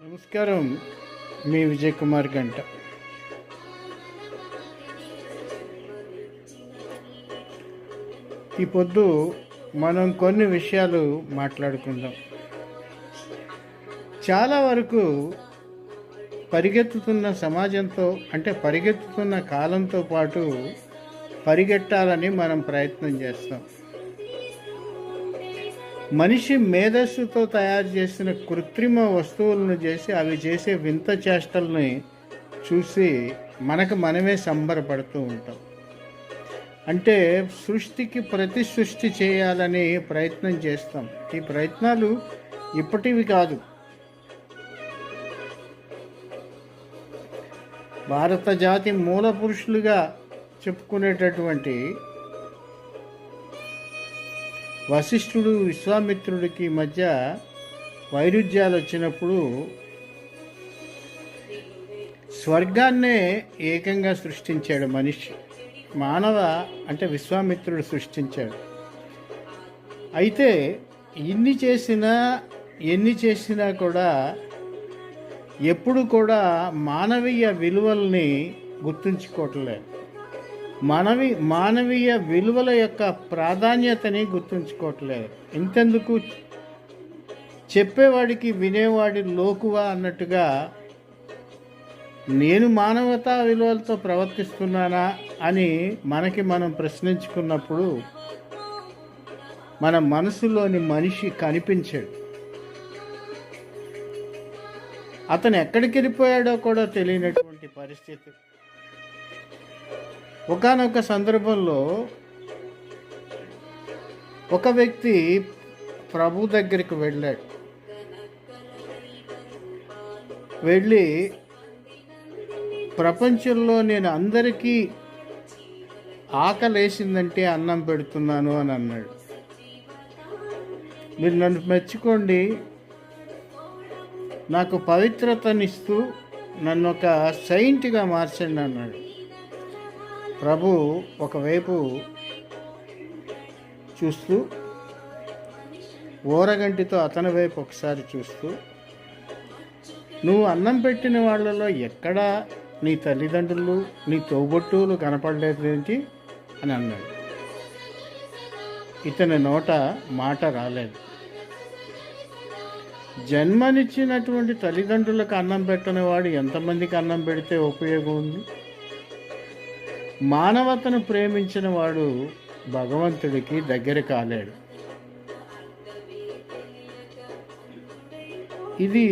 నమస్కారం. మీ విజయ్ కుమార్ గంట. ఈ పొద్దు మనం కొన్ని విషయాలు మాట్లాడుకుందాం. చాలా వరకు పరిగెత్తుతున్న సమాజంతో, అంటే పరిగెత్తుతున్న కాలంతో పాటు పరిగెట్టాలని మనం ప్రయత్నం చేస్తాం. మనిషి మేధస్సుతో తయారు చేసిన కృత్రిమ వస్తువులను చేసి అవి చేసే వింత చేష్టల్ని చూసి మనమే సంబరపడుతూ ఉంటాం. అంటే సృష్టికి ప్రతి సృష్టి చేయాలని ప్రయత్నం చేస్తాం. ఈ ప్రయత్నాలు ఇప్పటివి కాదు. భారత జాతి మూల పురుషులుగా చెప్పుకునేటటువంటి వశిష్ఠుడు విశ్వామిత్రుడికి మధ్య వైరుధ్యాలు వచ్చినప్పుడు స్వర్గాన్నే ఏకంగా సృష్టించాడు మనిషి. మానవ అంటే విశ్వామిత్రుడు సృష్టించాడు. అయితే ఎన్ని చేసినా కూడా ఎప్పుడు కూడా మానవీయ విలువల్ని గుర్తుంచుకోవట్లేదు. మానవీయ విలువల యొక్క ప్రాధాన్యతని గుర్తుంచుకోవట్లేదు. ఇంతెందుకు, చెప్పేవాడికి వినేవాడి లోకువా అన్నట్టుగా నేను మానవతా విలువలతో ప్రవర్తిస్తున్నానా అని మనం ప్రశ్నించుకున్నప్పుడు మన మనసులోని మనిషి కనిపించాడు. అతను ఎక్కడికి వెళ్ళిపోయాడో కూడా తెలియనటువంటి పరిస్థితి. ఒకానొక సందర్భంలో ఒక వ్యక్తి ప్రభు దగ్గరికి వెళ్ళి ప్రపంచంలో నేను అందరికీ ఆకలేసిందంటే అన్నం పెడుతున్నాను అని అన్నాడు. మీరు నన్ను మెచ్చుకోండి, నాకు పవిత్రతనిస్తూ నన్ను ఒక సెయింట్గా మార్చండి అన్నాడు. ప్రభు ఒకవైపు చూస్తూ, ఓరగంటితో అతని వైపు ఒకసారి చూస్తూ, నువ్వు అన్నం పెట్టిన వాళ్ళలో ఎక్కడా నీ తల్లిదండ్రులు, నీ తోబుట్టువులు కనపడలేదేంటి అని అన్నాడు. ఇతని నోట మాట రాలేదు. జన్మనిచ్చినటువంటి తల్లిదండ్రులకు అన్నం పెట్టని వాడు ఎంతమందికి అన్నం పెడితే ఉపయోగం ఉంది? మానవతను ప్రేమించిన వాడు భగవంతుడికి దగ్గర కాలేడు. ఇది